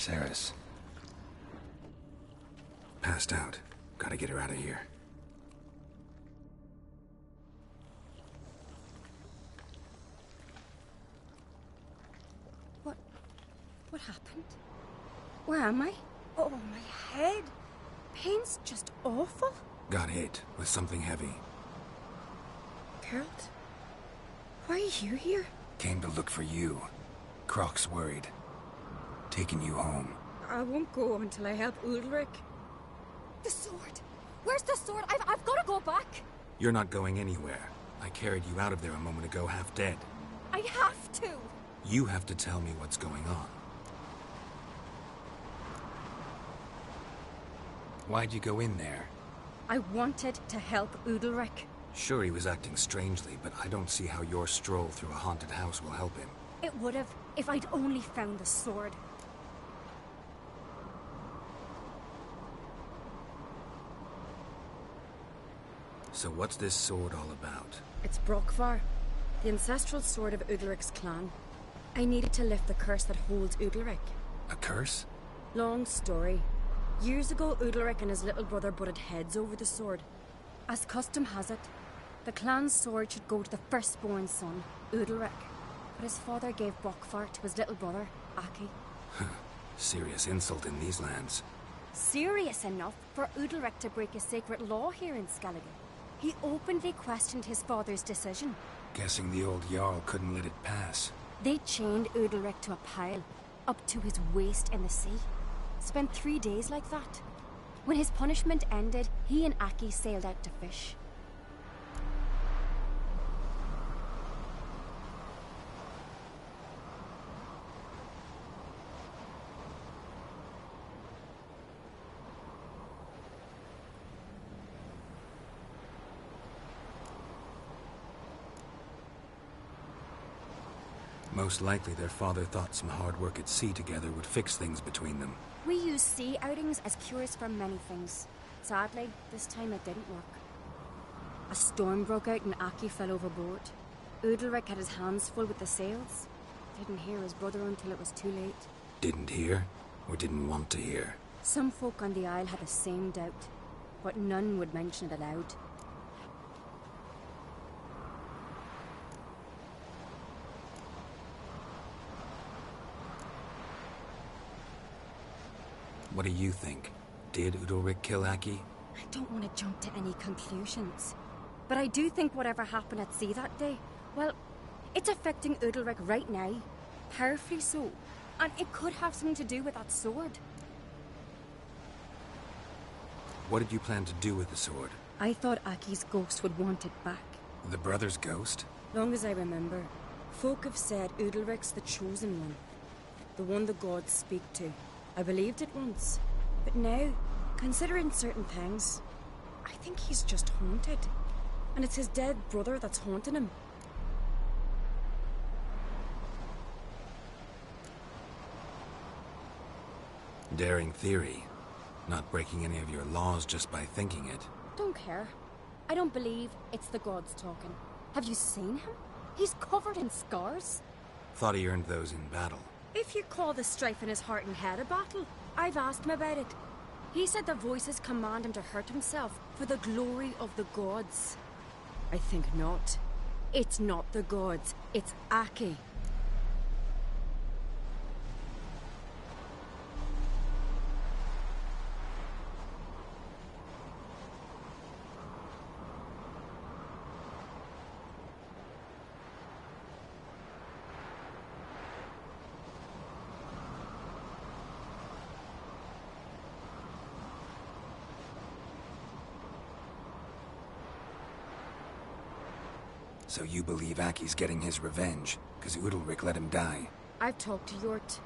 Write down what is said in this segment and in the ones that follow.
Cerys. Passed out. Gotta get her out of here. What happened? Where am I? Oh, my head. Pain's just awful. Got hit with something heavy. Geralt? Why are you here? Came to look for you. Croc's worried. Taking you home. I won't go until I help Udalric. The sword! Where's the sword? I've got to go back! You're not going anywhere. I carried you out of there a moment ago half dead. I have to! You have to tell me what's going on. Why'd you go in there? I wanted to help Udalric. Sure, he was acting strangely, but I don't see how your stroll through a haunted house will help him. It would have, if I'd only found the sword. So what's this sword all about? It's Brokvar, the ancestral sword of Udalric's clan. I needed to lift the curse that holds Udalric. A curse? Long story. Years ago, Udalric and his little brother butted heads over the sword. As custom has it, the clan's sword should go to the firstborn son, Udalric. But his father gave Brokvar to his little brother, Aki. Serious insult in these lands. Serious enough for Udalric to break a sacred law here in Skellige. He openly questioned his father's decision. Guessing the old Jarl couldn't let it pass. They chained Udalric to a pile, up to his waist in the sea. Spent 3 days like that. When his punishment ended, he and Aki sailed out to fish. Most likely their father thought some hard work at sea together would fix things between them. We use sea outings as cures for many things. Sadly, this time it didn't work. A storm broke out and Aki fell overboard. Udalric had his hands full with the sails. Didn't hear his brother until it was too late. Didn't hear? Or didn't want to hear? Some folk on the Isle had the same doubt, but none would mention it aloud. What do you think? Did Udalric kill Aki? I don't want to jump to any conclusions. But I do think whatever happened at sea that day, well, it's affecting Udalric right now. Powerfully so. And it could have something to do with that sword. What did you plan to do with the sword? I thought Aki's ghost would want it back. The brother's ghost? Long as I remember, folk have said Udalric's the chosen one. The one the gods speak to. I believed it once. But now, considering certain things, I think he's just haunted. And it's his dead brother that's haunting him. Daring theory. Not breaking any of your laws just by thinking it. Don't care. I don't believe it's the gods talking. Have you seen him? He's covered in scars. Thought he earned those in battle. If you call the strife in his heart and head a battle, I've asked him about it. He said the voices command him to hurt himself for the glory of the gods. I think not. It's not the gods, it's Aki. So you believe Aki's getting his revenge, because Udalric let him die? I've talked to Yort.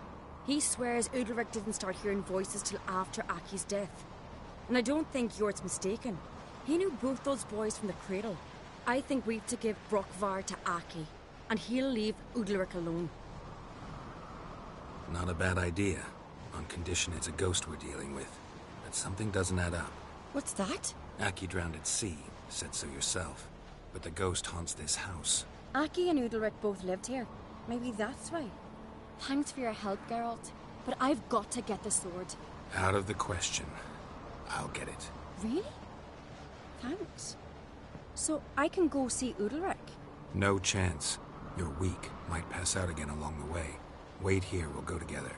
He swears Udalric didn't start hearing voices till after Aki's death. And I don't think Yort's mistaken. He knew both those boys from the cradle. I think we've to give Brokvar to Aki, and he'll leave Udalric alone. Not a bad idea, on condition it's a ghost we're dealing with. But something doesn't add up. What's that? Aki drowned at sea, said so yourself. But the ghost haunts this house. Aki and Udalric both lived here. Maybe that's why. Thanks for your help, Geralt. but I've got to get the sword. Out of the question. I'll get it. Really? Thanks. So I can go see Udalric? No chance. You're weak. Might pass out again along the way. Wait here, we'll go together.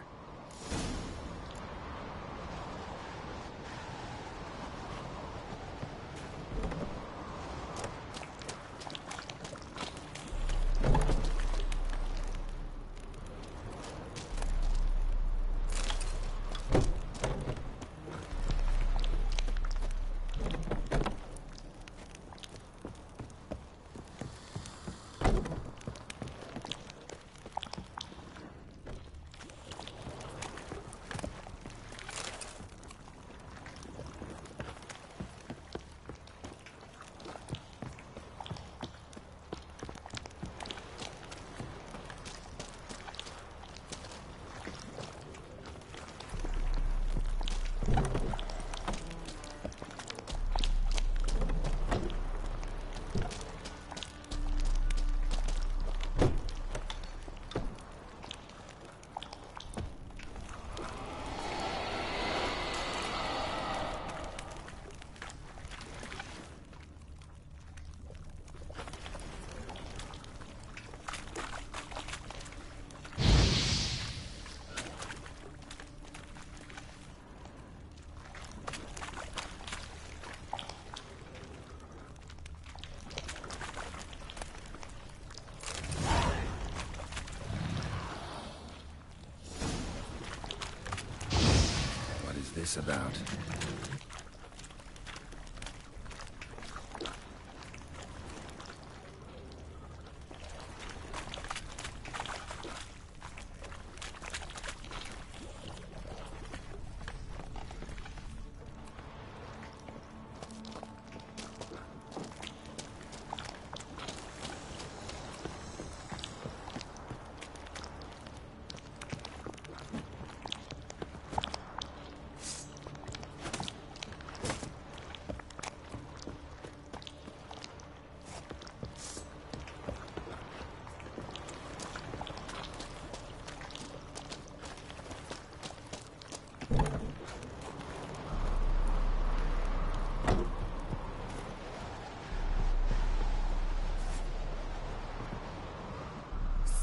This about?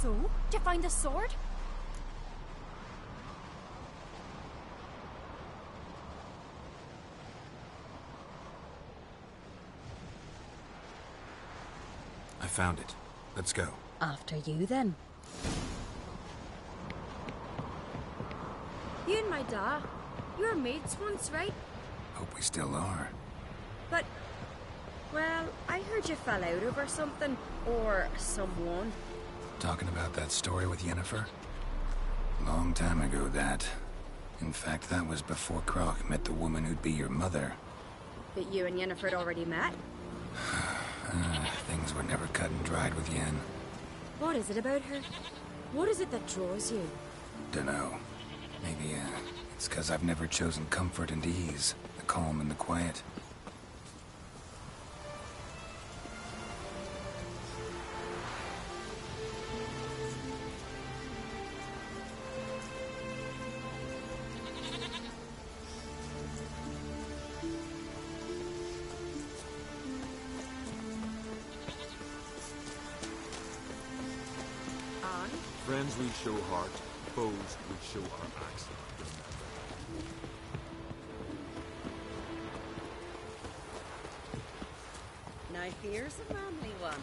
So, did you find the sword? I found it. Let's go. After you, then. You and my da, you were mates once, right? Hope we still are. But, well, I heard you fell out over something, or someone. Talking about that story with Yennefer? Long time ago, that. In fact, that was before Croc met the woman who'd be your mother. But you and Yennefer had already met? Things were never cut and dried with Yen. What is it about her? What is it that draws you? Dunno. Maybe, it's 'cause I've never chosen comfort and ease. The calm and the quiet. Friends we show heart, foes we show our axe. Now here's a manly one.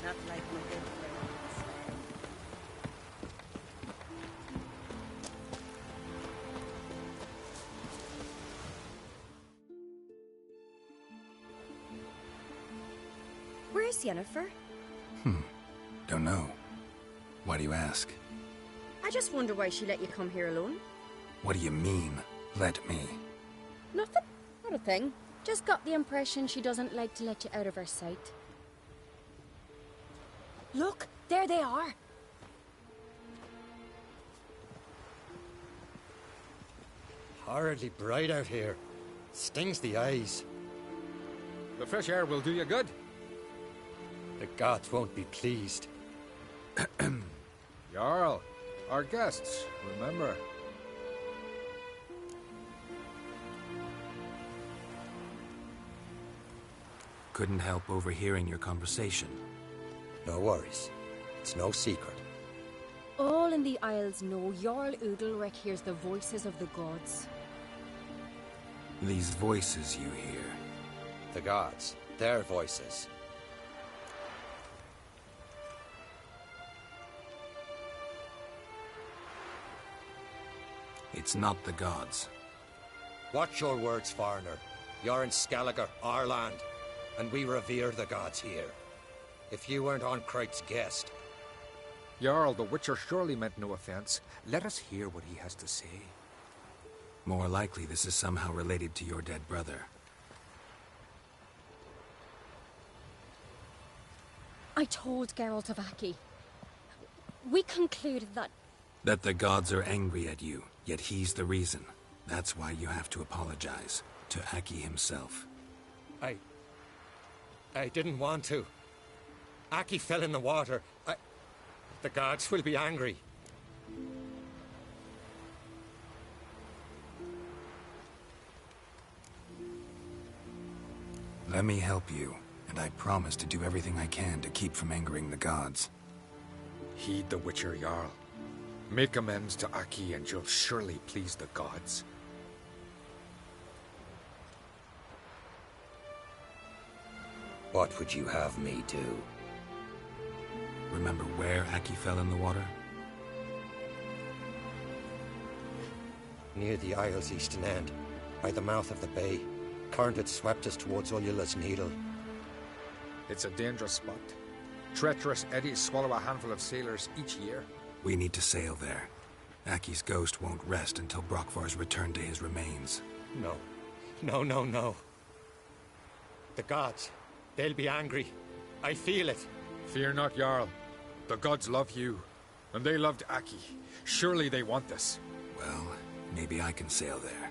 Not like my good friends. Where's Yennefer? Don't know. Why do you ask? I just wonder why she let you come here alone. What do you mean, let me? Nothing. Not a thing. Just got the impression she doesn't like to let you out of her sight. Look, there they are. Horridly bright out here. Stings the eyes. The fresh air will do you good. The gods won't be pleased. Jarl, Our guests, remember? Couldn't help overhearing your conversation. No worries. It's no secret. All in the Isles know Jarl Udalric hears the voices of the gods. These voices you hear. The gods. Their voices. It's not the gods. Watch your words, foreigner. You're in Skelliger, our land, and we revere the gods here. If you weren't on Cright's guest... Jarl, the Witcher surely meant no offense. Let us hear what he has to say. More likely this is somehow related to your dead brother. I told Geralt of Aki. We concluded that... That the gods are angry at you, yet he's the reason. That's why you have to apologize. To Aki himself. I didn't want to. Aki fell in the water. The gods will be angry. Let me help you, and I promise to do everything I can to keep from angering the gods. Heed the Witcher, Jarl. Make amends to Aki and you'll surely please the gods. What would you have me do? Remember where Aki fell in the water? Near the Isle's eastern end, by the mouth of the bay. Current had swept us towards Ullula's Needle. It's a dangerous spot. Treacherous eddies swallow a handful of sailors each year. We need to sail there. Aki's ghost won't rest until Brokvar's returned to his remains. No. No. The gods, they'll be angry. I feel it. Fear not, Jarl. The gods love you, and they loved Aki. Surely they want this. Well, maybe I can sail there.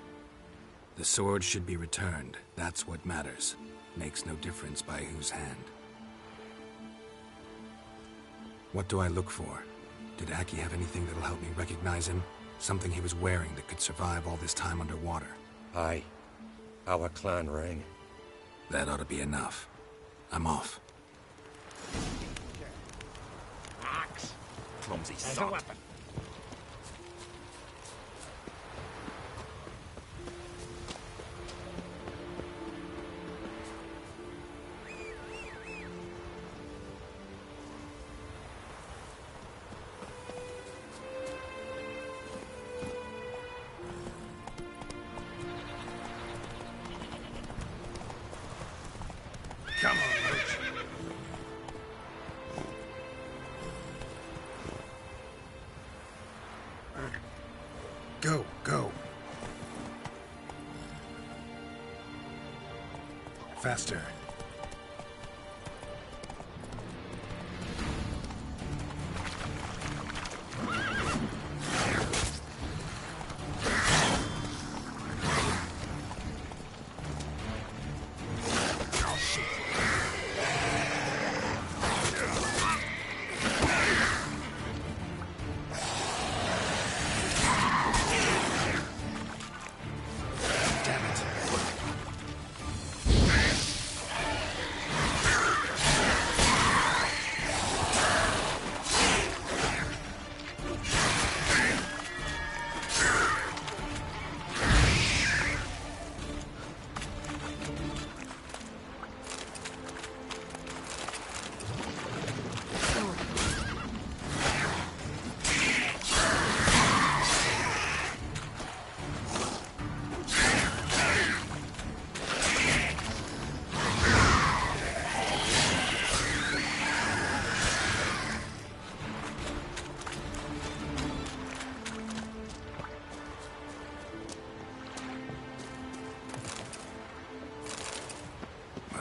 The sword should be returned. That's what matters. Makes no difference by whose hand. What do I look for? Did Aki have anything that'll help me recognize him? Something he was wearing that could survive all this time underwater? Aye. Our clan ring. That ought to be enough. I'm off. Axe! Clumsy sod. Come on, Roach. Go. Faster.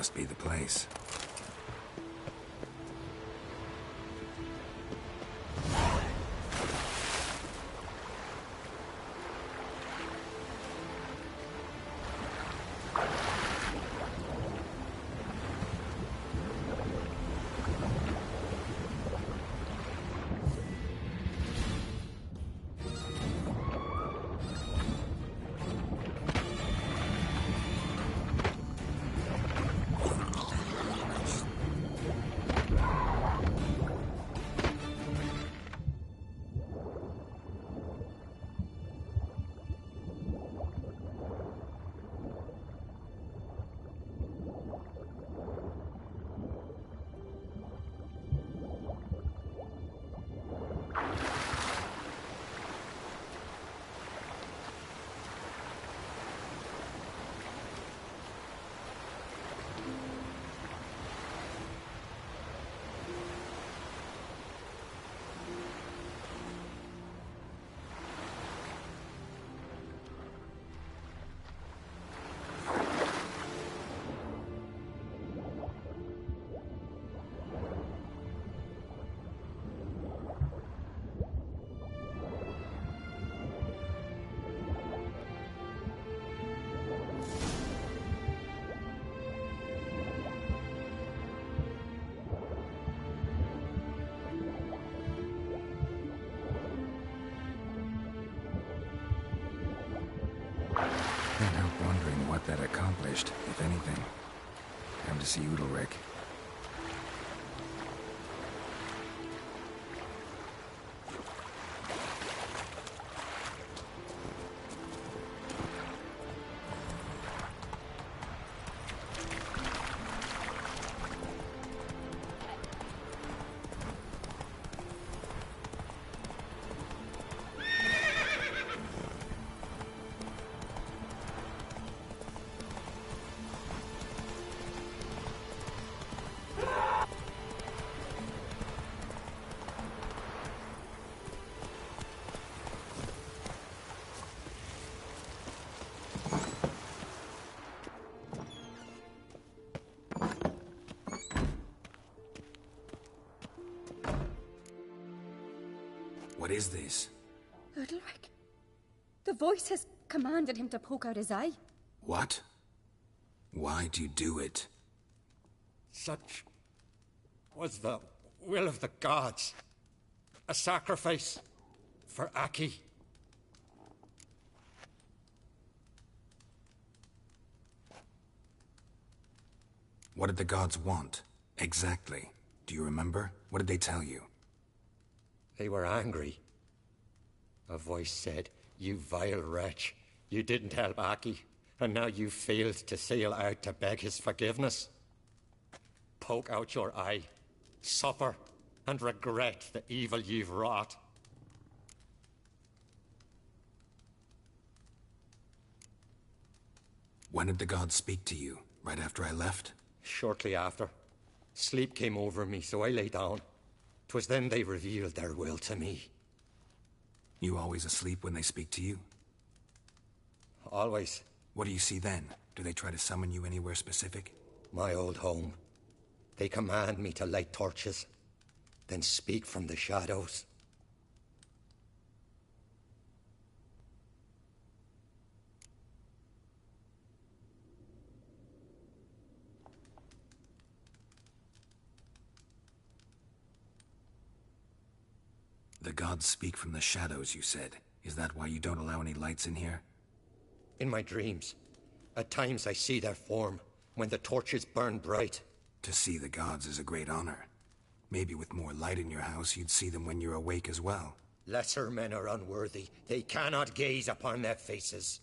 Must be the place. accomplished, if anything. Time to see Udalric. What is this? Udalric. The voice has commanded him to poke out his eye. What? Why'd you do it? Such was the will of the gods. A sacrifice for Aki. What did the gods want? Exactly. Do you remember? What did they tell you? They were angry. A voice said, "You vile wretch, you didn't help Aki, and now you failed to sail out to beg his forgiveness. Poke out your eye, suffer, and regret the evil you've wrought." When did the gods speak to you? Right after I left? Shortly after. Sleep came over me, so I lay down. 'Twas then they revealed their will to me. You always asleep when they speak to you? Always. What do you see then? Do they try to summon you anywhere specific? My old home. They command me to light torches, then speak from the shadows. The gods speak from the shadows, you said. Is that why you don't allow any lights in here? In my dreams, at times I see their form, when the torches burn bright. To see the gods is a great honor. Maybe with more light in your house, you'd see them when you're awake as well. Lesser men are unworthy. They cannot gaze upon their faces.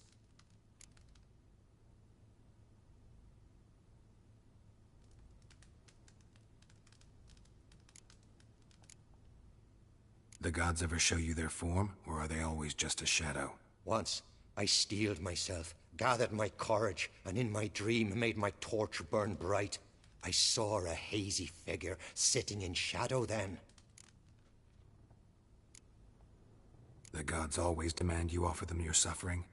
The gods ever show you their form, or are they always just a shadow? Once, I steeled myself, gathered my courage, and in my dream made my torch burn bright. I saw a hazy figure sitting in shadow then. The gods always demand you offer them your suffering?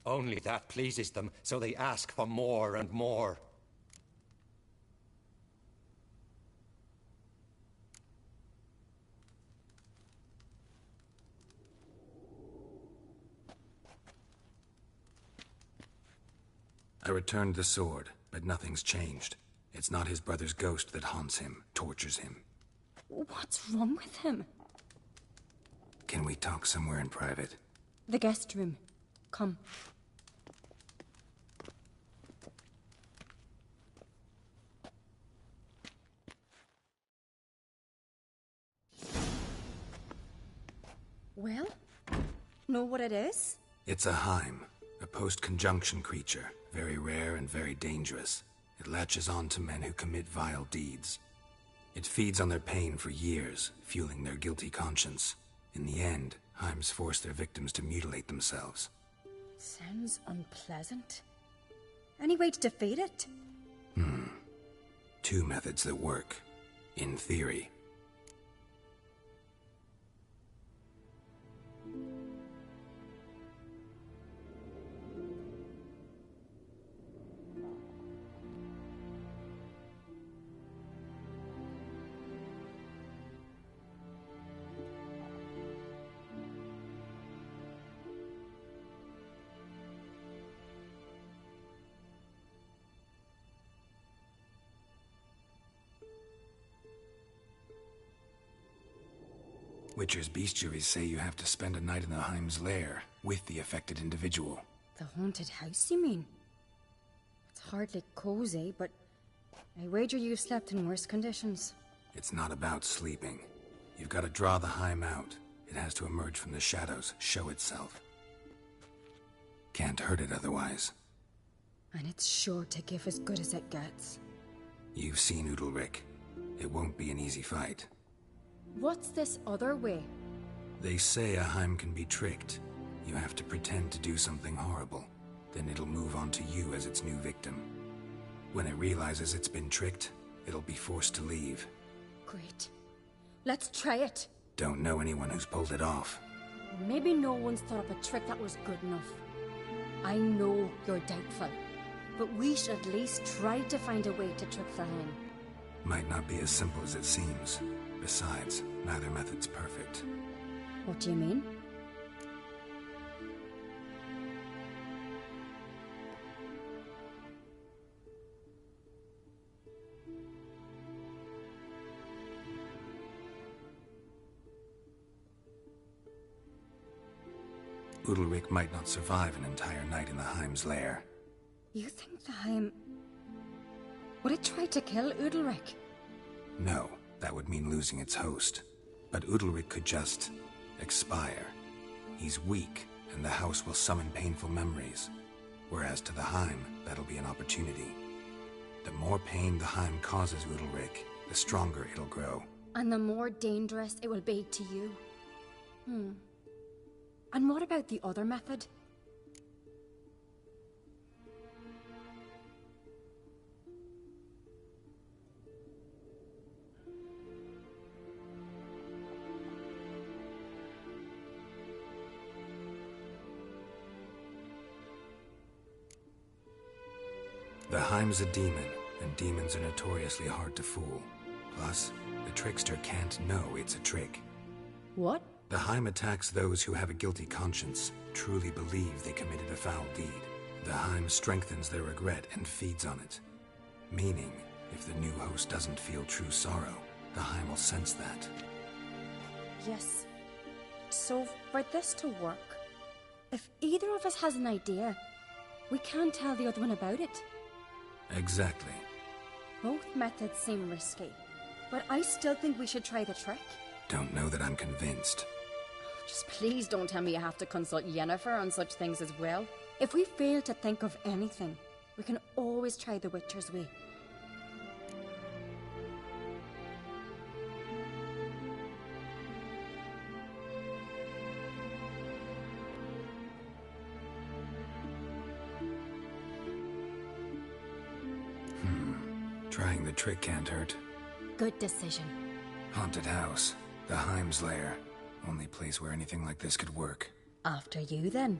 Only that pleases them, so they ask for more and more. I returned the sword, but nothing's changed. It's not his brother's ghost that haunts him, tortures him. What's wrong with him? Can we talk somewhere in private? The guest room. Come. Well, know what it is? It's a Heim, a post-conjunction creature, very rare and very dangerous. It latches on to men who commit vile deeds. It feeds on their pain for years, fueling their guilty conscience. In the end, Heims force their victims to mutilate themselves. Sounds unpleasant. Any way to defeat it? Two methods that work. In theory. Witcher's bestiaries say you have to spend a night in the Heim's lair with the affected individual. The haunted house, you mean? It's hardly cozy, but I wager you've slept in worse conditions. It's not about sleeping. You've got to draw the Heim out. It has to emerge from the shadows, show itself. Can't hurt it otherwise. And it's sure to give as good as it gets. You've seen Udalryk. It won't be an easy fight. What's this other way? They say a Heim can be tricked. You have to pretend to do something horrible. Then it'll move on to you as its new victim. When it realizes it's been tricked, it'll be forced to leave. Great. Let's try it. Don't know anyone who's pulled it off. Maybe no one's thought up a trick that was good enough. I know you're doubtful, but we should at least try to find a way to trick the Heim. Might not be as simple as it seems. Besides, neither method's perfect. What do you mean? Udalryk might not survive an entire night in the Heim's lair. You think the Heim... Would it try to kill Udalryk? No, that would mean losing its host. But Udalryk could just... expire. He's weak, and the house will summon painful memories. Whereas to the Heim, that'll be an opportunity. The more pain the Heim causes Udalryk, the stronger it'll grow. And the more dangerous it will be to you. And what about the other method? The Heim's a demon, and demons are notoriously hard to fool. Plus, the trickster can't know it's a trick. What? The Heim attacks those who have a guilty conscience, truly believe they committed a foul deed. The Heim strengthens their regret and feeds on it. Meaning, if the new host doesn't feel true sorrow, the Heim will sense that. Yes. So, for this to work, if either of us has an idea, we can't tell the other one about it. Exactly. Both methods seem risky, but I still think we should try the trick. Don't know that I'm convinced. Just please don't tell me you have to consult Yennefer on such things as well. If we fail to think of anything, we can always try the Witcher's way. Trying the trick can't hurt. Good decision. Haunted house. The Heim's lair. Only place where anything like this could work. After you, then.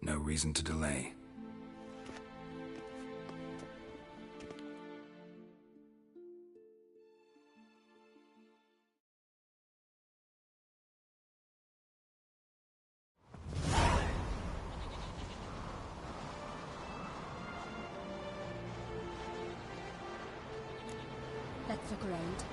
No reason to delay. Let's look around.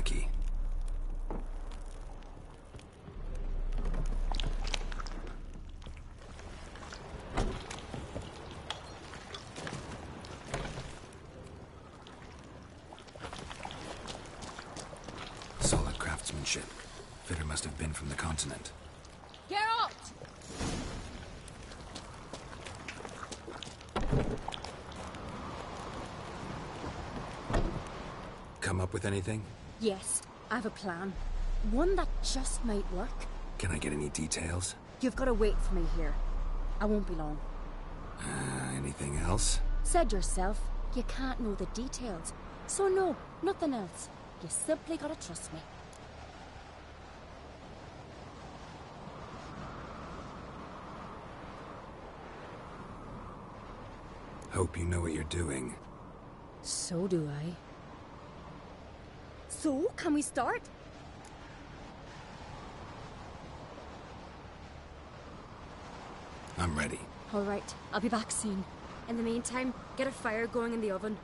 Aki. Solid craftsmanship. Fitter must have been from the continent. Geralt! Come up with anything? Yes, I have a plan. One that just might work. Can I get any details? You've got to wait for me here. I won't be long. Anything else? Said yourself, you can't know the details. So no, nothing else. You simply gotta trust me. Hope you know what you're doing. So do I. So, can we start? I'm ready. All right, I'll be back soon. In the meantime, get a fire going in the oven.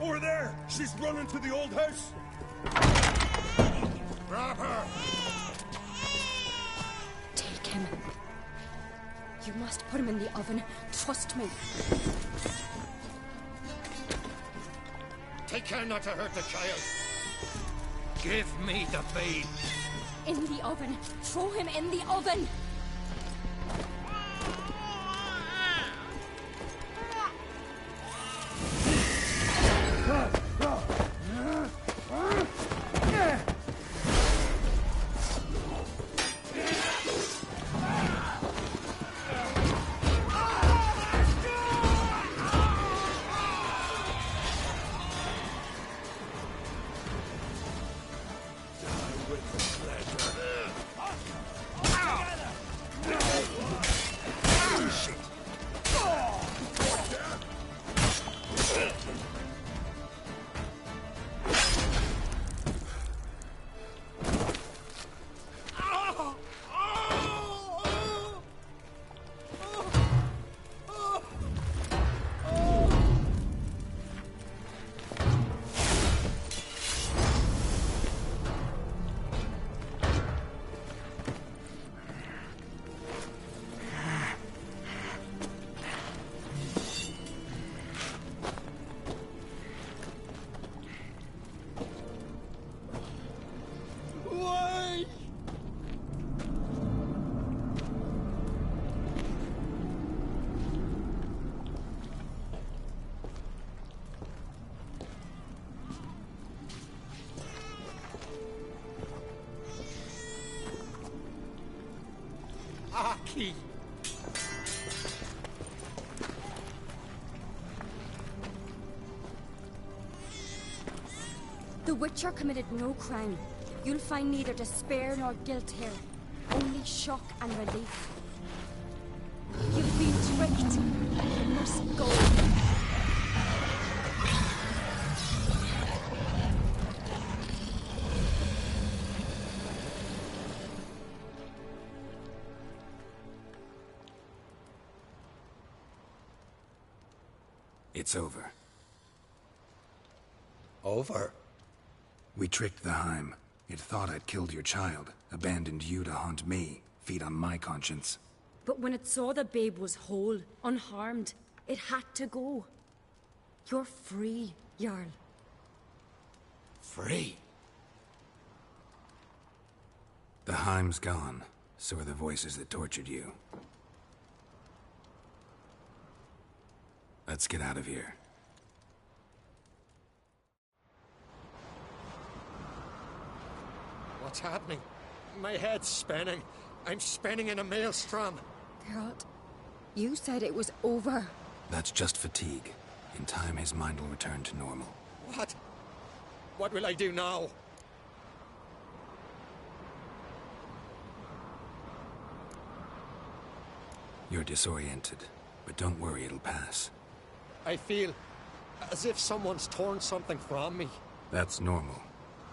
Over there! She's running to the old house! Grab her! Take him. You must put him in the oven. Trust me. Take care not to hurt the child. Give me the babe. In the oven. Throw him in the oven. Aki! The Witcher committed no crime. You'll find neither despair nor guilt here. Only shock and relief. You've been tricked. You must go. It's over. Over? We tricked the Heim. It thought I'd killed your child, abandoned you to haunt me, feed on my conscience. But when it saw the babe was whole, unharmed, it had to go. You're free, Jarl. Free? The Heim's gone. So are the voices that tortured you. Let's get out of here. What's happening? My head's spinning. I'm spinning in a maelstrom. Geralt, you said it was over. That's just fatigue. In time, his mind will return to normal. What? What will I do now? You're disoriented, but don't worry, it'll pass. I feel as if someone's torn something from me. That's normal.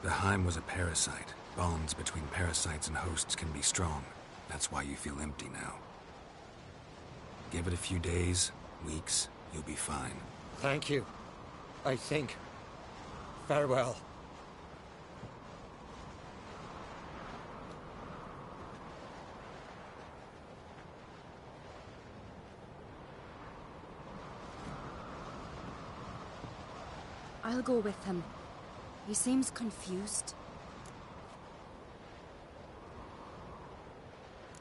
The Heim was a parasite, Bonds between parasites and hosts can be strong. That's why you feel empty now. Give it a few days, weeks, you'll be fine. Thank you. I think. Farewell. I'll go with him. He seems confused.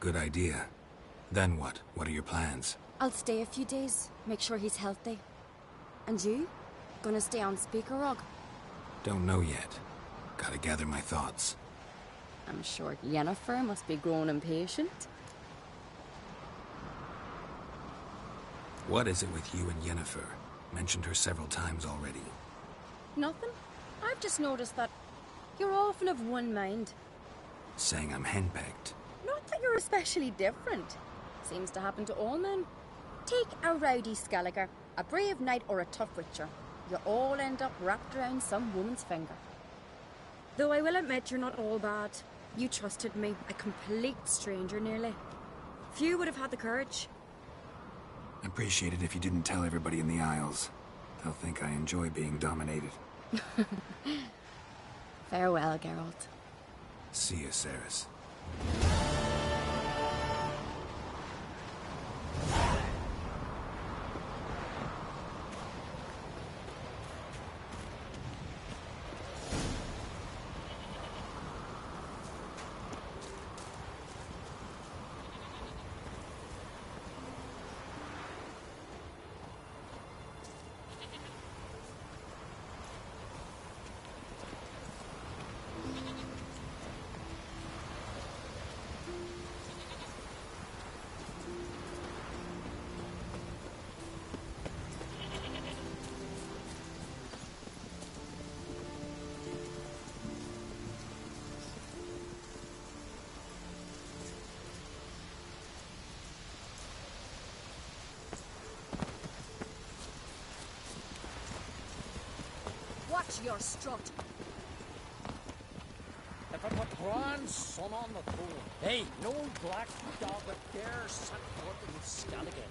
Good idea. Then what? What are your plans? I'll stay a few days, make sure he's healthy. And you? Gonna stay on Speaker Rog? Don't know yet. Gotta gather my thoughts. I'm sure Yennefer must be growing impatient. What is it with you and Yennefer? Mentioned her several times already. Nothing. I've just noticed that you're often of one mind. Saying I'm henpecked. Not that you're especially different. Seems to happen to all men. Take a rowdy Skelliger, a brave knight or a tough witcher. You all end up wrapped around some woman's finger. Though I will admit you're not all bad. You trusted me, a complete stranger nearly. Few would have had the courage. Appreciate it if you didn't tell everybody in the Isles. They'll think I enjoy being dominated. Farewell, Geralt. See you, Cerys. Watch your strut. If it were grand sun on the throne, hey, no black dog would dare set foot in Skellige.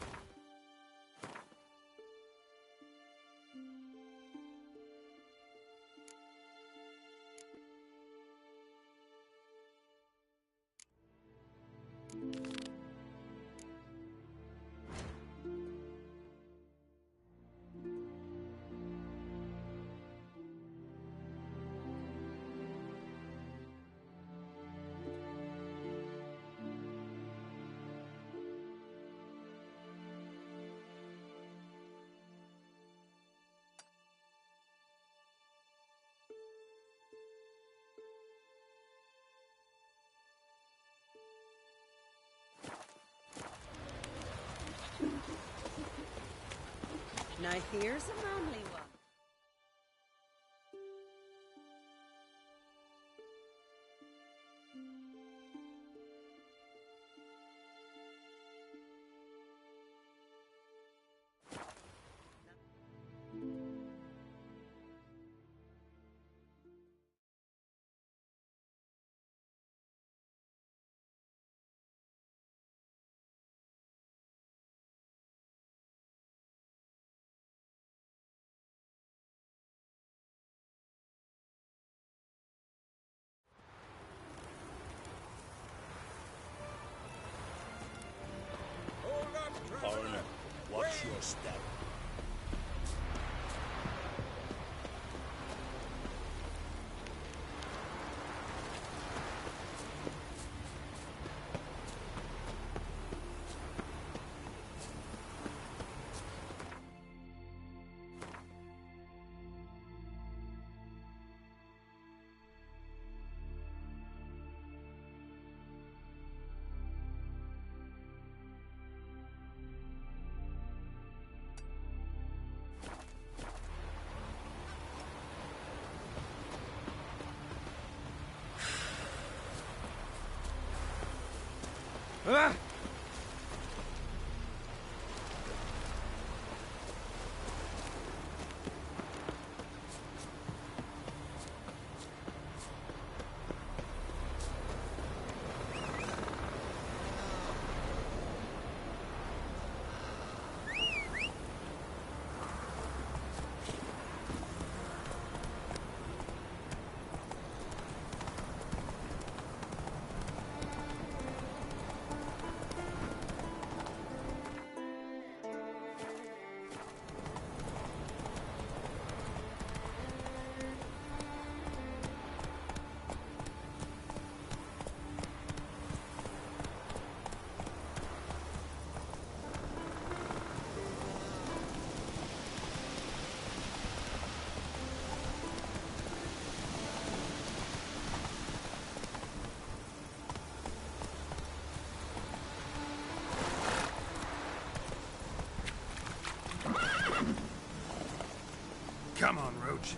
Now here's a manly one. Foreigner, watch your step. Ah! Roach.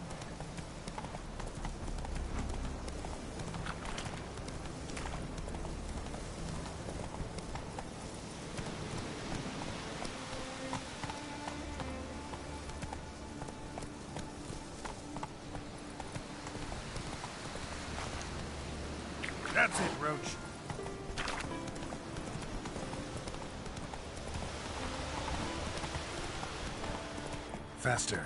That's it, Roach. Faster.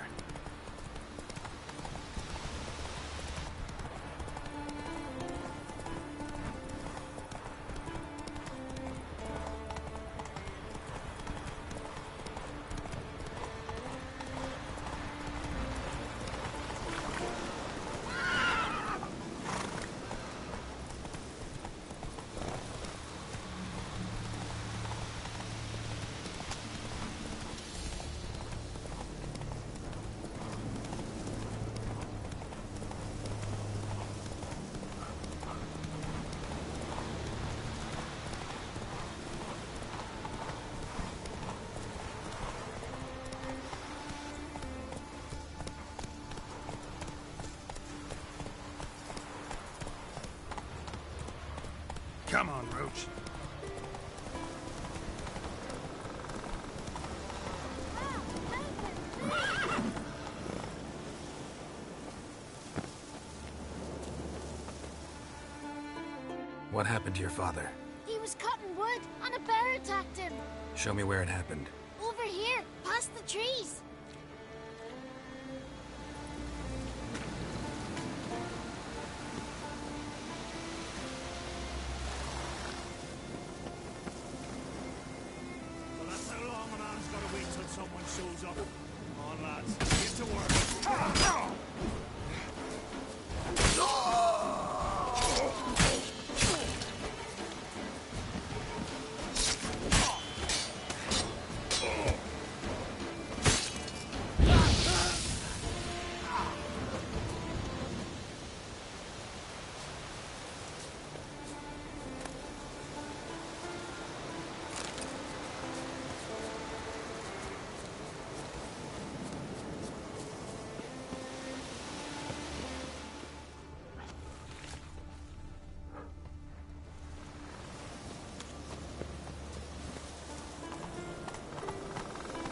Come on, Roach. What happened to your father? He was cutting wood, and a bear attacked him. Show me where it happened. Over here, past the trees. Well, that's how long a man's gotta wait till someone shows up. Come on, lads. Get to work.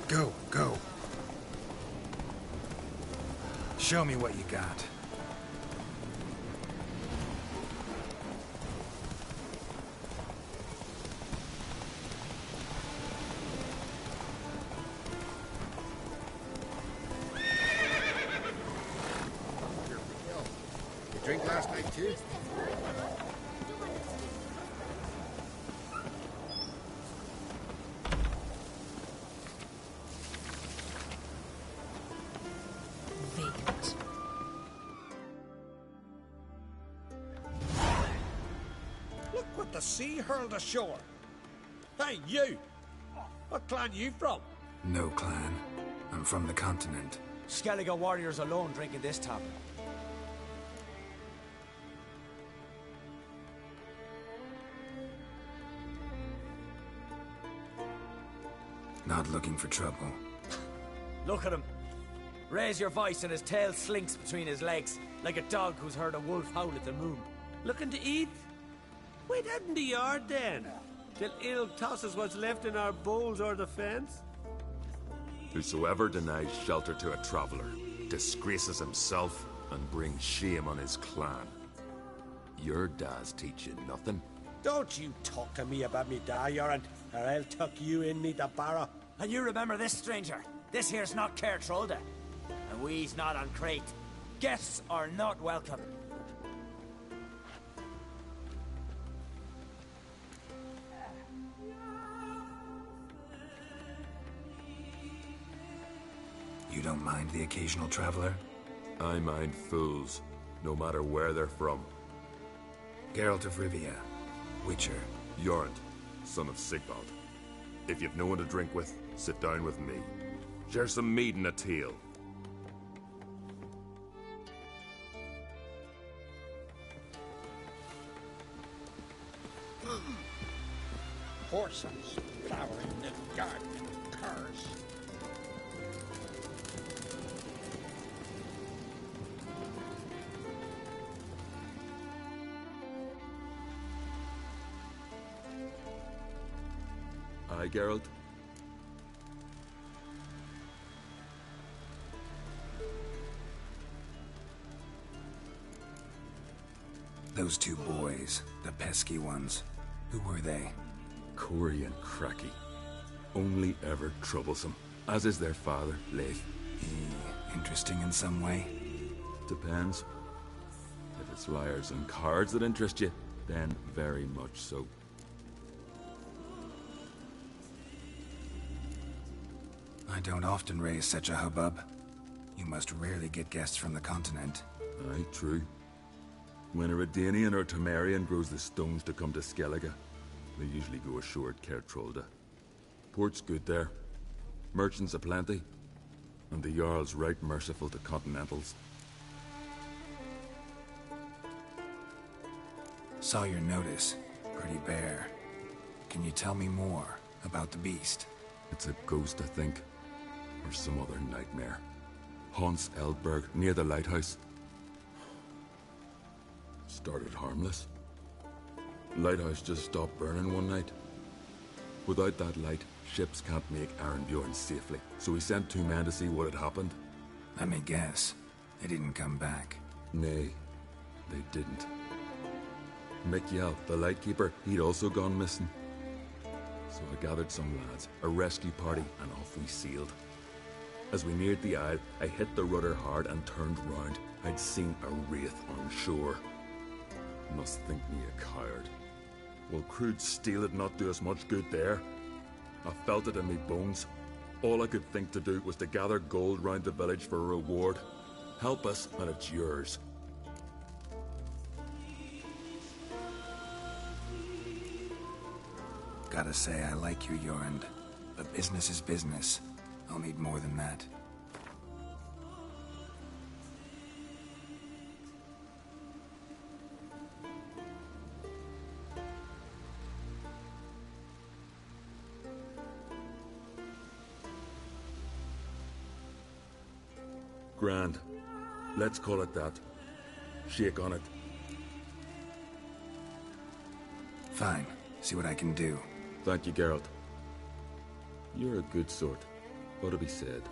Go, go. Show me what you got. You drink last night too? Vacant. Look what the sea hurled ashore. Hey, you! What clan you from? No clan. I'm from the continent. Skellige warriors alone drinking this tavern. Not looking for trouble. Look at him. Raise your voice and his tail slinks between his legs, like a dog who's heard a wolf howl at the moon. Looking to eat? Wait out in the yard then. Till ill tosses what's left in our bowls or the fence. Whosoever denies shelter to a traveller disgraces himself and brings shame on his clan. Your da's teach you nothing. Don't you talk to me about me da, Yoran, or I'll tuck you in me da barra. And you remember this, stranger. This here's not Caer Trolda. And we's not on Crate. Guests are not welcome. You don't mind the occasional traveler? I mind fools, no matter where they're from. Geralt of Rivia, Witcher. Jorund, son of Sigvald. If you've no one to drink with, sit down with me. Share some mead and a tale. Horses flowering the garden, cars. Aye, Geralt? Those two boys, the pesky ones, who were they? Corey and Cracky. Only ever troublesome, as is their father, Leif. Interesting in some way? Depends. If it's liars and cards that interest you, then very much so. I don't often raise such a hubbub. You must rarely get guests from the continent. Aye, true. When a Redanian or Temerian grows the stones to come to Skellige, they usually go ashore at Kertrolda. Port's good there. Merchants aplenty. And the Jarl's right merciful to Continentals. Saw your notice. Pretty bare. Can you tell me more about the beast? It's a ghost, I think. Or some other nightmare. Haunts Eldberg, near the lighthouse. Started harmless. Lighthouse just stopped burning one night. Without that light, ships can't make Arenbjorn safely, so we sent 2 men to see what had happened. Let me guess. They didn't come back. Nay, they didn't. Mikjal, the lightkeeper, he'd also gone missing. So I gathered some lads, a rescue party, and off we sailed. As we neared the isle, I hit the rudder hard and turned round. I'd seen a wraith on shore. Must think me a coward. Will crude steel had not do us much good there? I felt it in me bones. All I could think to do was to gather gold round the village for a reward. Help us, and it's yours. Gotta say, I like you, Jorund. But business is business. I'll need more than that. Grand. Let's call it that. Shake on it. Fine. See what I can do. Thank you, Geralt. You're a good sort. Ought to be said.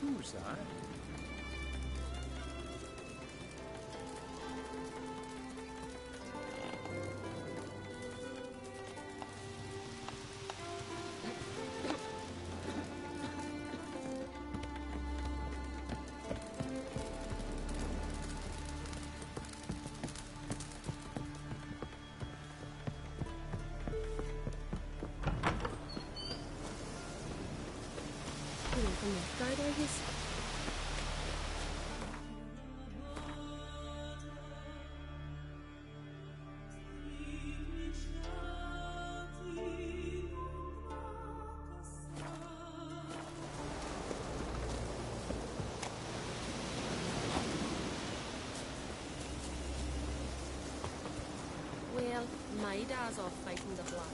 Who's that? Well, my dad's off fighting the Black Ones.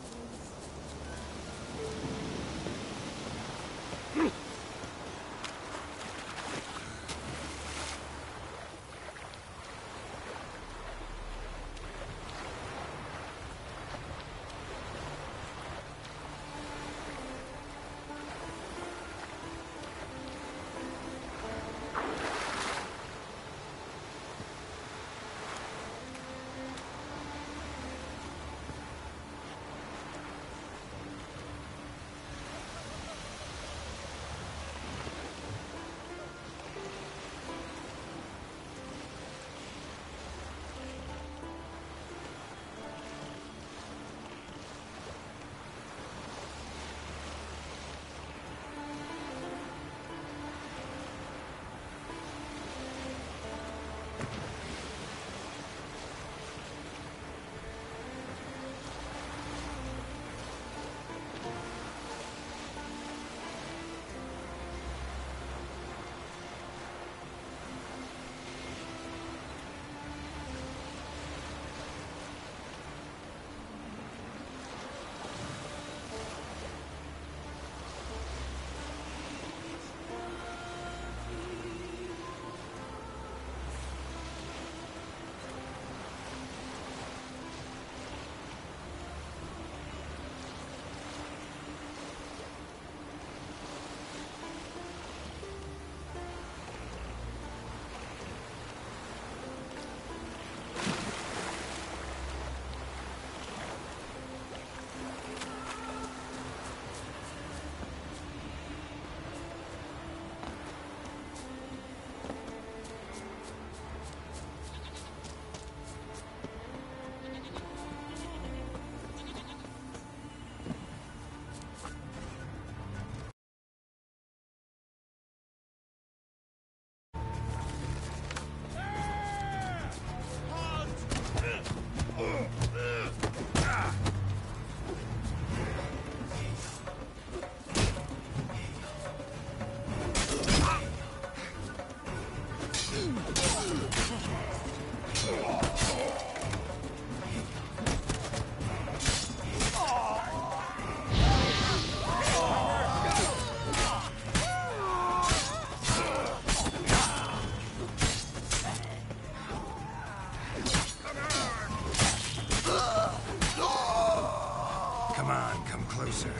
Come on, come closer.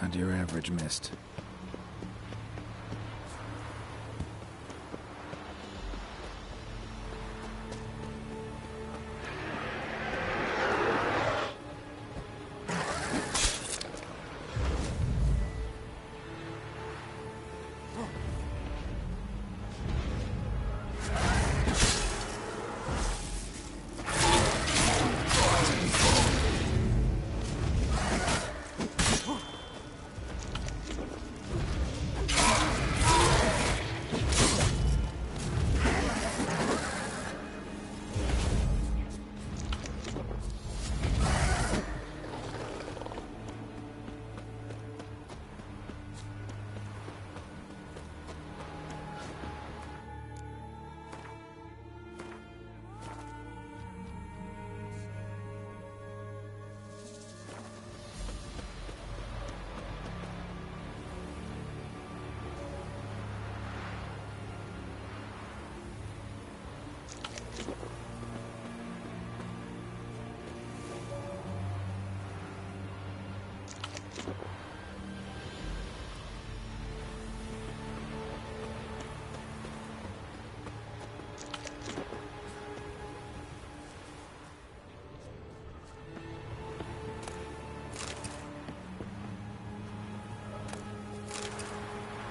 Not your average mist.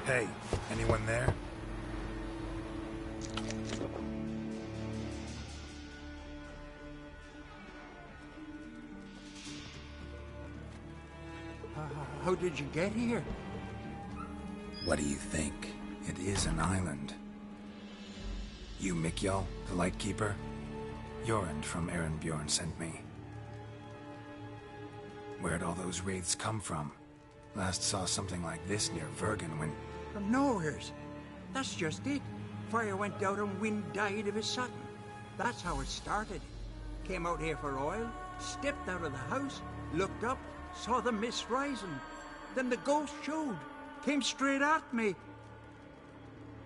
Hey, anyone there? How did you get here? What do you think? It is an island. You Mikjal, the Lightkeeper? Jorund from Erenbjorn sent me. Where'd all those wraiths come from? Last saw something like this near Vergen when... From nowheres. That's just it. Fire went out and wind died of his sudden. That's how it started. Came out here for oil, stepped out of the house, looked up, saw the mist rising. Then the ghost showed, came straight at me.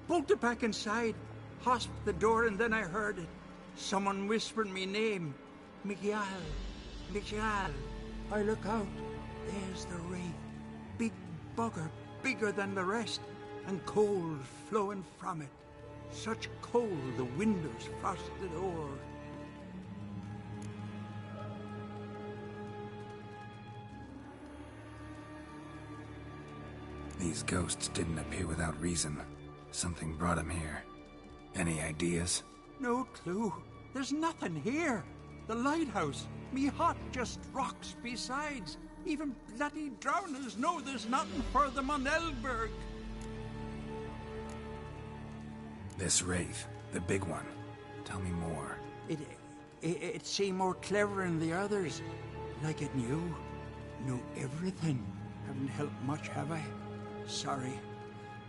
Bolted back inside, hosped the door, and then I heard it. Someone whispering me name. Mikjal. Mikjal. I look out. There's the wraith. Big bugger, bigger than the rest, and cold flowing from it. Such cold the windows frosted o'er. These ghosts didn't appear without reason. Something brought them here. Any ideas? No clue. There's nothing here. The lighthouse, me hut, just rocks besides. Even bloody drowners know there's nothing for them on Elberg. This wraith, the big one. Tell me more. It seemed more clever than the others. Like it knew everything. Haven't helped much, have I? Sorry.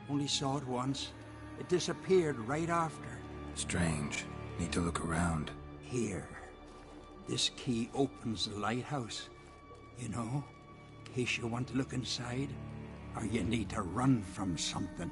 Only saw it once. It disappeared right after. Strange. Need to look around. Here. This key opens the lighthouse. You know, in case you want to look inside, or you need to run from something.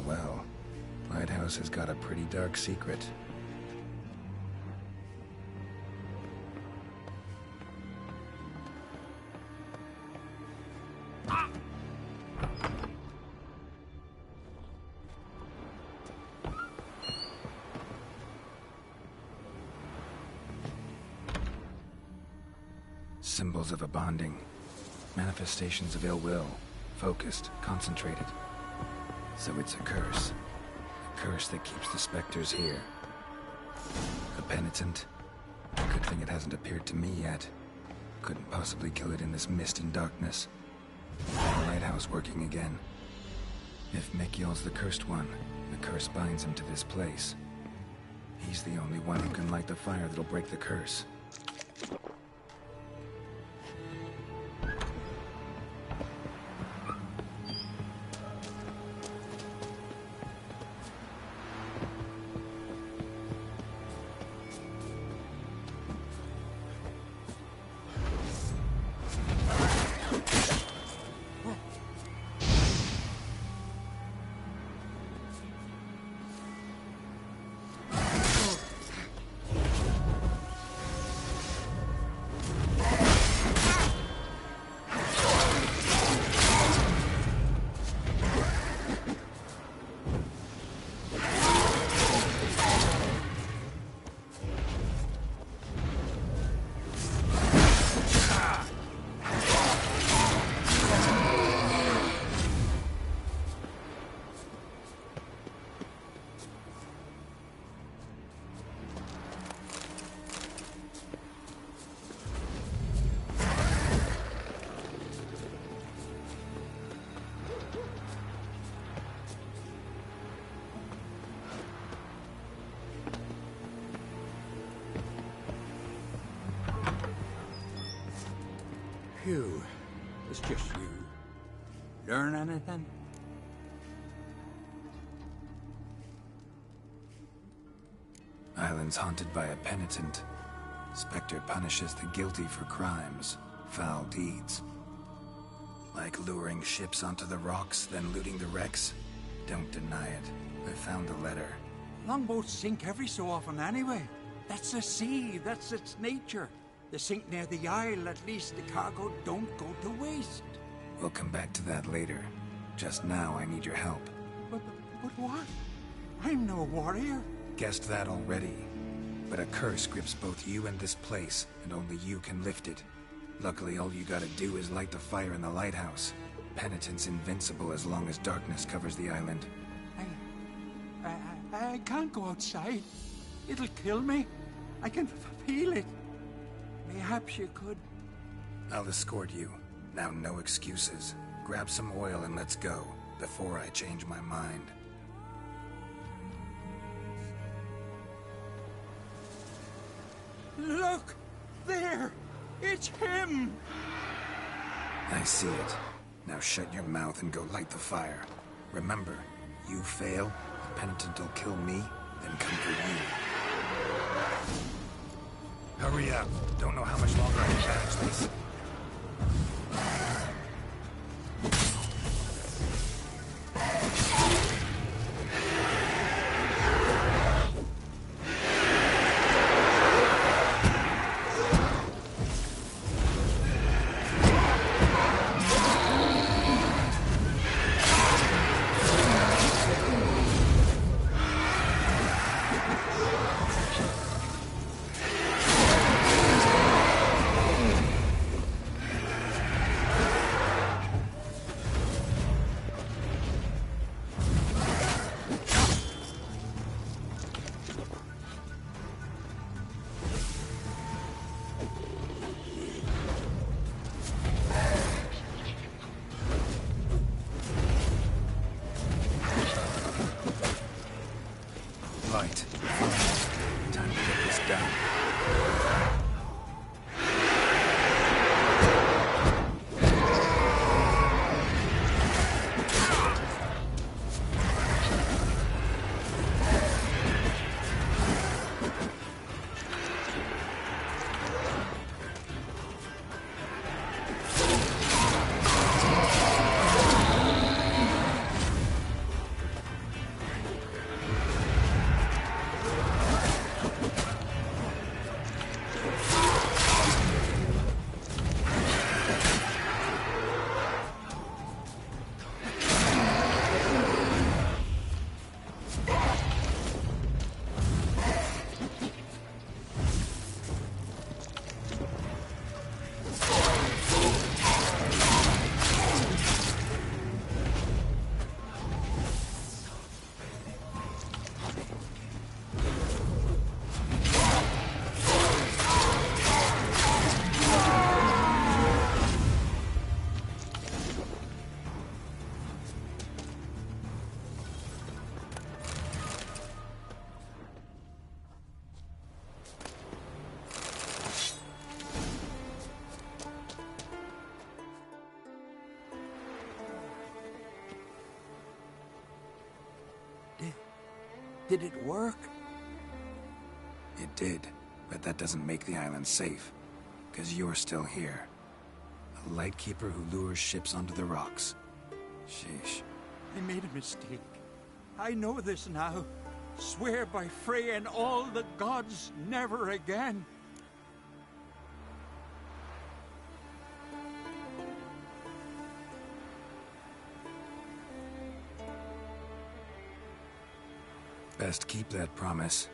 well. Lighthouse has got a pretty dark secret. Symbols of a bonding. Manifestations of ill will. Focused, concentrated. So it's a curse. A curse that keeps the specters here. A penitent. Good thing it hasn't appeared to me yet. Couldn't possibly kill it in this mist and darkness. The lighthouse working again. If Mekiel's the cursed one, the curse binds him to this place. He's the only one who can light the fire that'll break the curse. Phew. It's just you. Learn anything? Island's haunted by a penitent. Spectre punishes the guilty for crimes, foul deeds. Like luring ships onto the rocks, then looting the wrecks. Don't deny it. I found the letter. Longboats sink every so often anyway. That's the sea, that's its nature. They sink near the isle, at least the cargo don't go to waste. We'll come back to that later. Just now, I need your help. But what? I'm no warrior. Guessed that already. But a curse grips both you and this place, and only you can lift it. Luckily, all you gotta do is light the fire in the lighthouse. Penitent's invincible as long as darkness covers the island. I can't go outside. It'll kill me. I can feel it. Perhaps you could. I'll escort you. Now, no excuses. Grab some oil and let's go, before I change my mind. Look! There! It's him! I see it. Now shut your mouth and go light the fire. Remember, you fail, the penitent will kill me, then come for you. Hurry up. Don't know how much longer I can manage this. Right. Time to get this done. Did it work? It did, but that doesn't make the island safe. Because you're still here. A lightkeeper who lures ships onto the rocks. Sheesh. I made a mistake. I know this now. Swear by Freya and all the gods, never again. Best keep that promise.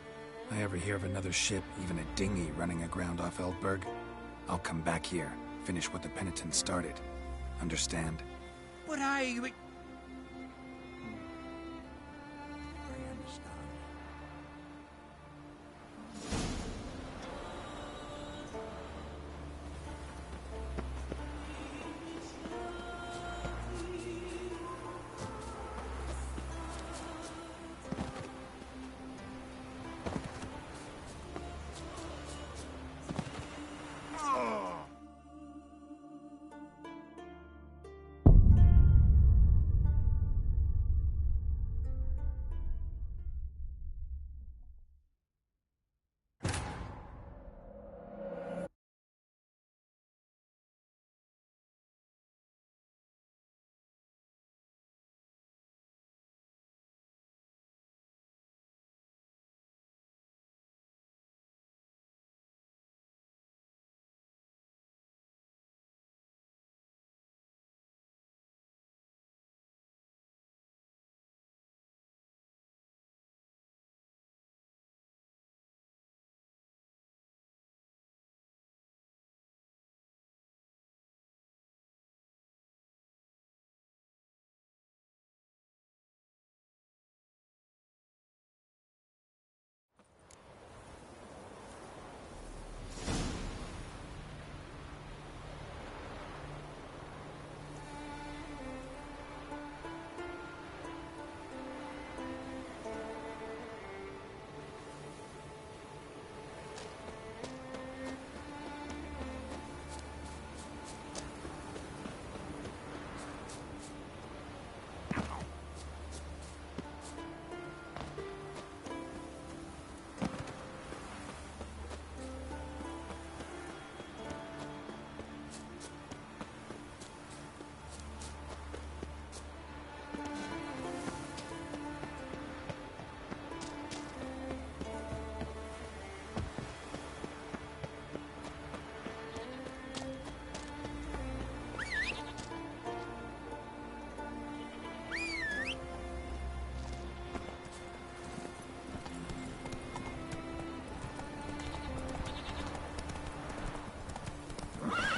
I ever hear of another ship, even a dinghy, running aground off Eldberg, I'll come back here, finish what the penitents started. Understand? But I understand.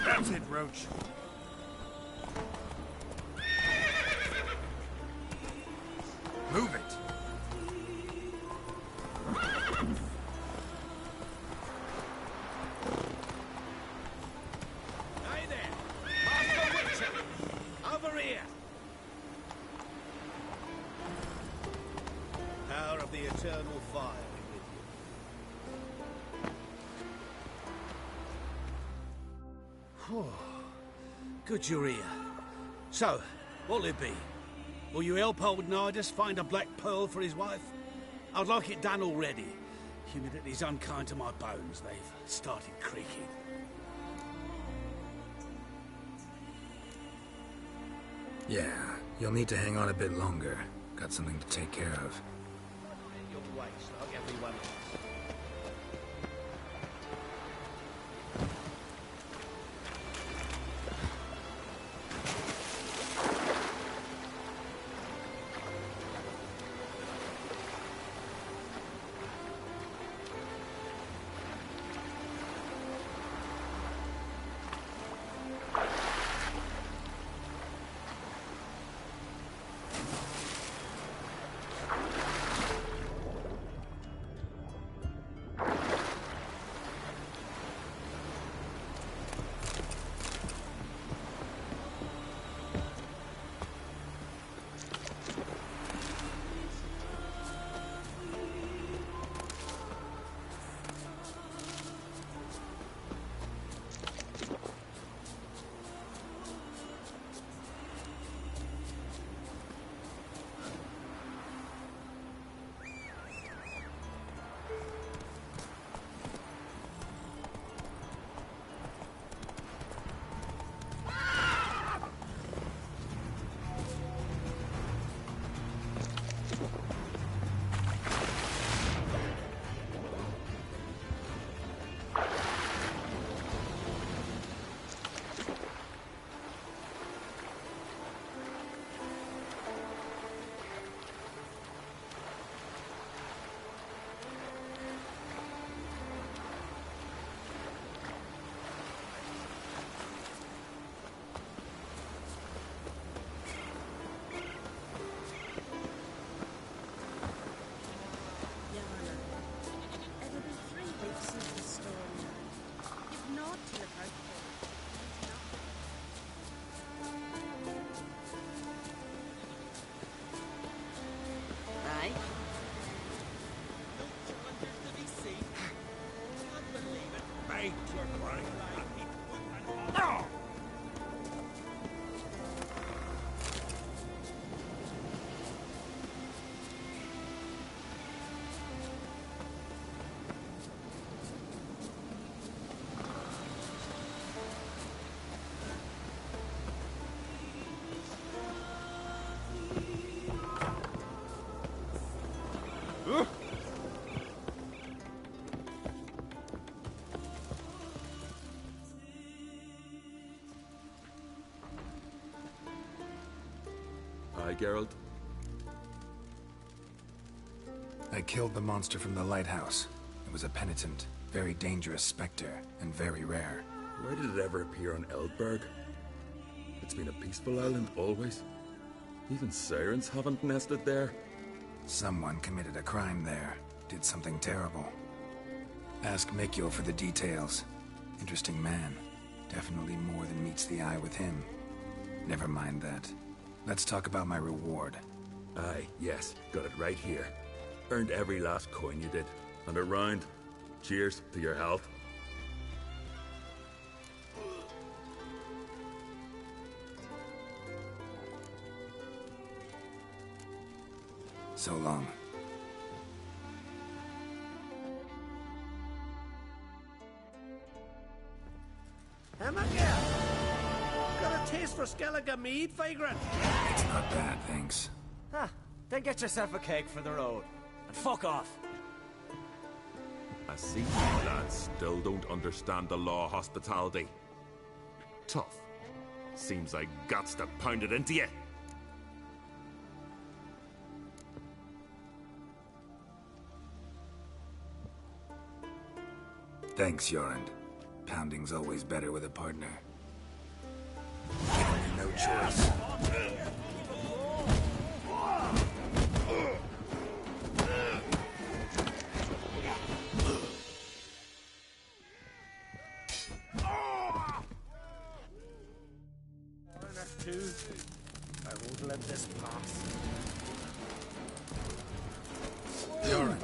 That's it, Roach. Move it! Hey there! Master Witcher! Over here! Power of the eternal fire be with you. Whew. Good you're here. So, what'll it be? Will you help old Nidus find a black pearl for his wife? I'd like it done already. Humidity's unkind to my bones. They've started creaking. Yeah, you'll need to hang on a bit longer. Got something to take care of. Your waist, like everyone else. Geralt? I killed the monster from the lighthouse. It was a penitent, very dangerous specter, and very rare. Why did it ever appear on Eldberg? It's been a peaceful island always. Even sirens haven't nested there. Someone committed a crime there. Did something terrible. Ask Mikkel for the details. Interesting man. Definitely more than meets the eye with him. Never mind that. Let's talk about my reward. Aye, yes. Got it right here. Earned every last coin you did. And a round. Cheers to your health. So long. Got a taste for Skellige mead, Vagrant? It's not bad, thanks. Then get yourself a cake for the road. And fuck off. I see you lads still don't understand the law of hospitality. Tough. Seems like guts to pound it into you. Thanks, Jorund. Pounding's always better with a partner. Giving me no choice. I won't let this pass. Jorund.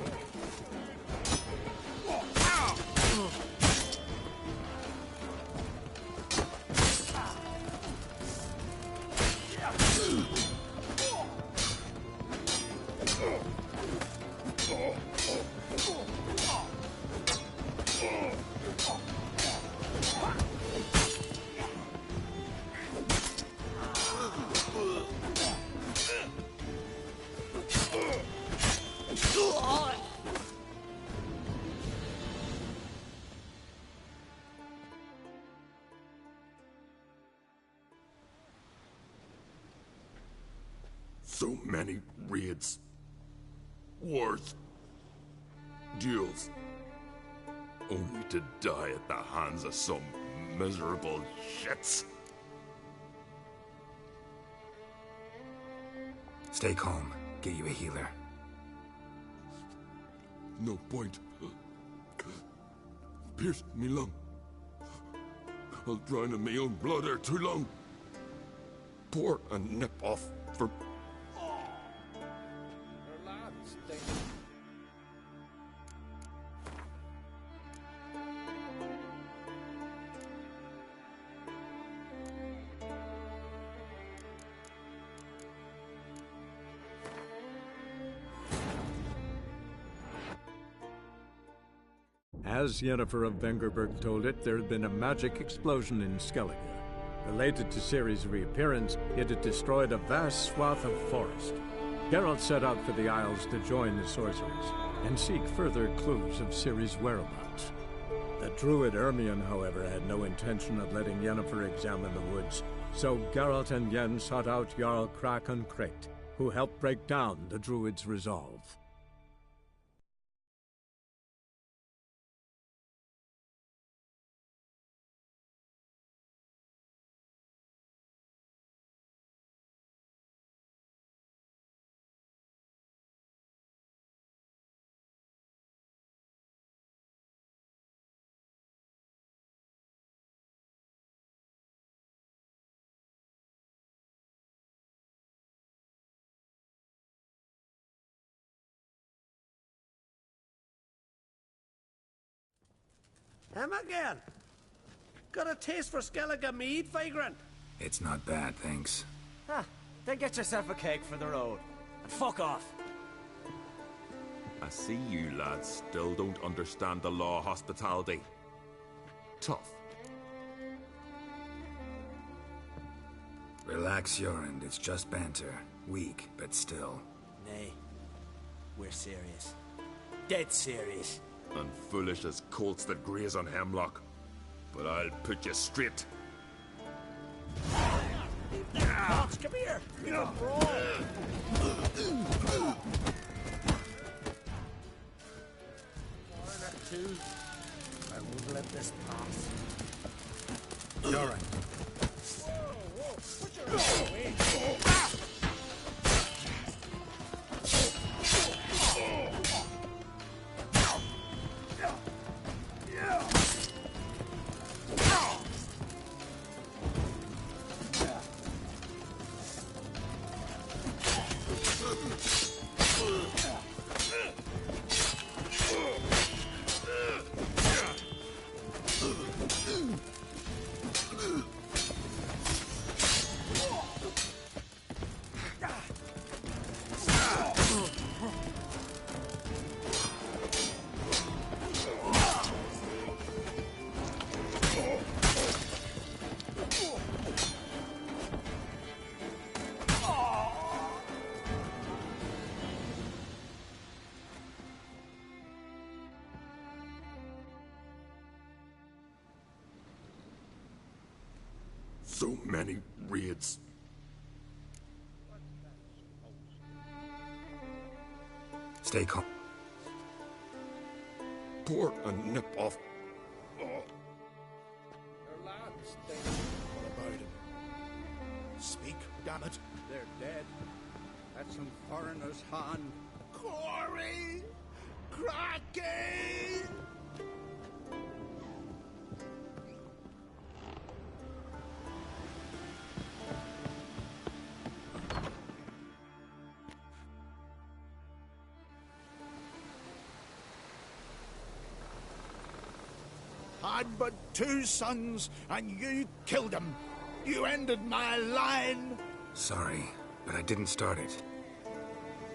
So many raids. Wars. Duels. Only to die at the hands of some miserable shits. Stay calm. Get you a healer. No point. Pierced me lung. I'll drown in my own blood ere too long. Pour a nip off for... As Yennefer of Vengerberg told it, there had been a magic explosion in Skellige. Related to Ciri's reappearance, it had destroyed a vast swath of forest. Geralt set out for the Isles to join the sorcerers and seek further clues of Ciri's whereabouts. The druid Ermion, however, had no intention of letting Yennefer examine the woods, so Geralt and Yen sought out Jarl Krakon Krekt, who helped break down the druid's resolve. Again. Got a taste for Skellige mead, Vagrant? It's not bad, thanks. Then get yourself a cake for the road. And fuck off. I see you lads still don't understand the law of hospitality. Tough. Relax, Jorund. It's just banter. Weak, but still. Nay. We're serious. Dead serious. And foolish as colts that graze on hemlock. But I'll put you straight. Fox, come here! You're a brawl! Two. I won't let this pass. You're all right. Whoa! Put your hand away! So many raids. Stay calm. Pour a nip off. Your lads, what about him? Speak, damn it. They're dead. At some foreigner's hand. Corey! Cracky! I'd but 2 sons, and you killed them. You ended my line. Sorry, but I didn't start it.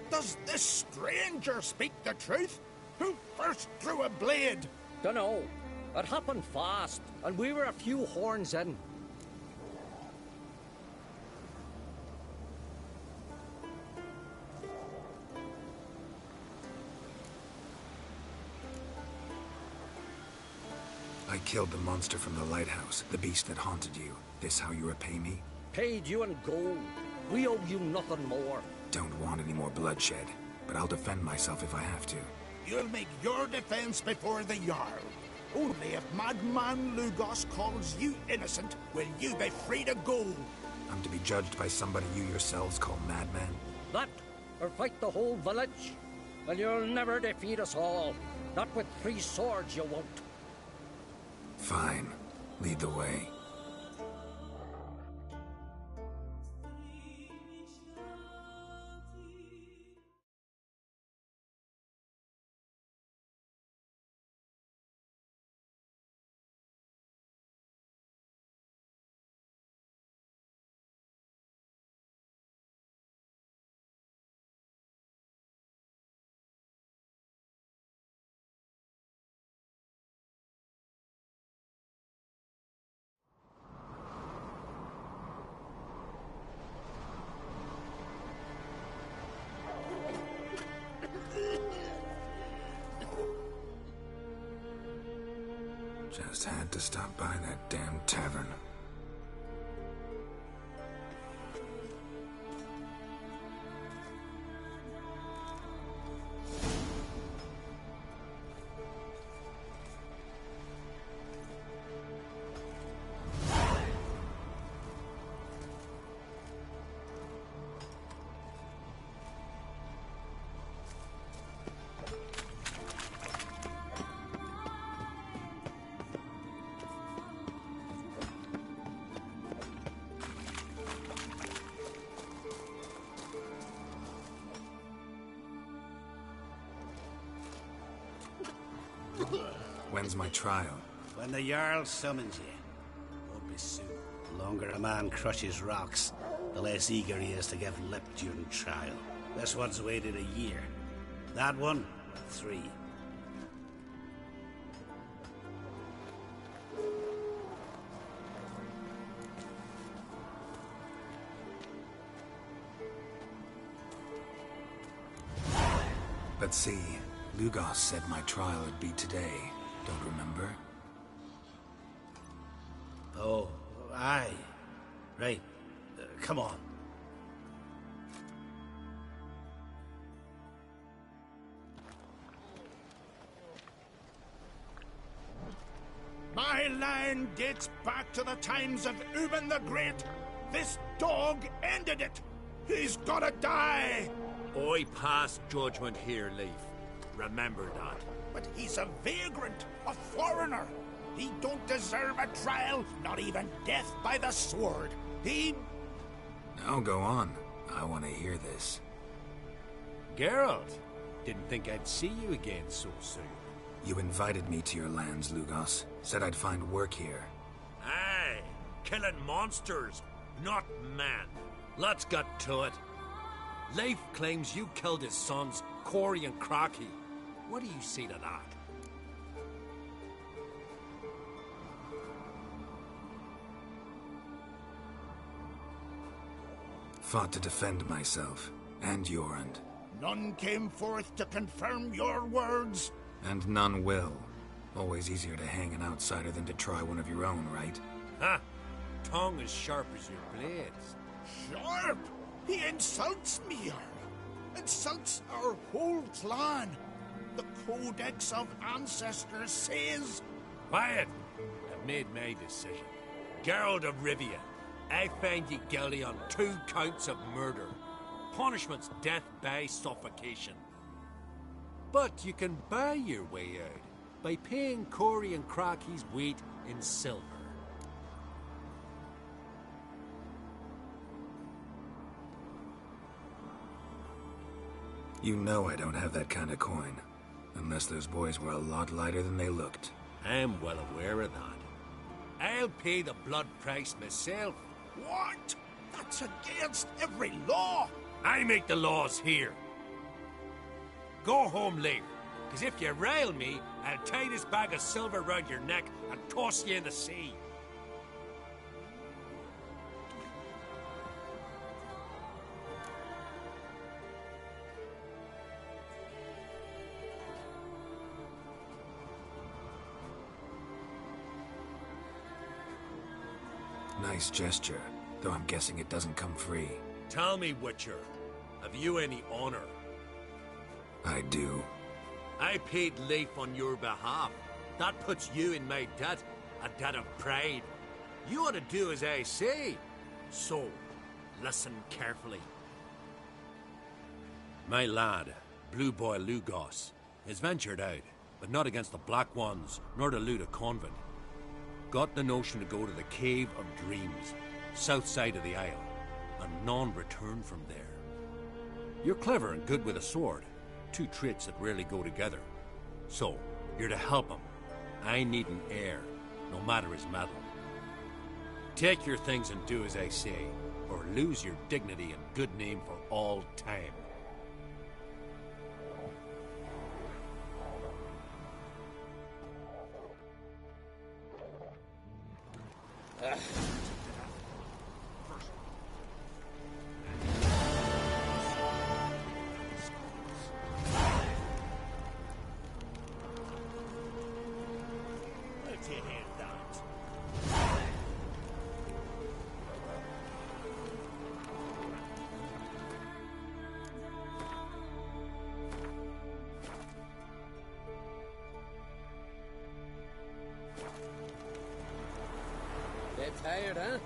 Does this stranger speak the truth? Who first drew a blade? Dunno. It happened fast, and we were a few horns in. I killed the monster from the lighthouse, the beast that haunted you. This how you repay me? Paid you in gold. We owe you nothing more. Don't want any more bloodshed, but I'll defend myself if I have to. You'll make your defense before the Jarl. Only if Madman Lugos calls you innocent will you be free to go. I'm to be judged by somebody you yourselves call madman? That, or fight the whole village? Well, you'll never defeat us all. Not with 3 swords, you won't. Fine. Lead the way. Just had to stop by that damn tavern. When's my trial? When the Jarl summons you. Won't be soon. The longer a man crushes rocks, the less eager he is to give lip during trial. This one's waited a year. That one, 3. But see, Lugos said my trial would be today. Don't remember? Oh, aye. Right. Come on. My line dates back to the times of Ubin the Great. This dog ended it. He's gotta die. I pass judgment here, Leif. Remember that. But he's a vagrant, a foreigner. He don't deserve a trial, not even death by the sword. He... Now go on. I want to hear this. Geralt, didn't think I'd see you again so soon. You invited me to your lands, Lugos. Said I'd find work here. Aye, killing monsters, not men. Let's get to it. Leif claims you killed his sons, Corey and Crocky. What do you say to that? Fought to defend myself, and Jorund. None came forth to confirm your words. And none will. Always easier to hang an outsider than to try one of your own, right? Ha! Tongue as sharp as your blades. Sharp? He insults me, Jarl. Insults our whole clan. The Codex of Ancestors says... Quiet! I've made my decision. Geralt of Rivia, I find you guilty on 2 counts of murder. Punishment's death by suffocation. But you can buy your way out by paying Corey and Crocky's weight in silver. You know I don't have that kind of coin. Unless those boys were a lot lighter than they looked. I'm well aware of that. I'll pay the blood price myself. What? That's against every law. I make the laws here. Go home, Leif, because if you rile me, I'll tie this bag of silver round your neck and toss you in the sea. Nice gesture, though I'm guessing it doesn't come free. Tell me, Witcher, have you any honor? I do. I paid Leif on your behalf. That puts you in my debt, a debt of pride. You ought to do as I say. So, listen carefully. My lad, Blue Boy Lugos, has ventured out, but not against the Black Ones, nor to loot a convent. Got the notion to go to the Cave of Dreams, south side of the Isle, and none return from there. You're clever and good with a sword, 2 traits that rarely go together. So, you're to help him. I need an heir, no matter his mettle. Take your things and do as I say, or lose your dignity and good name for all time. Bit tired, huh?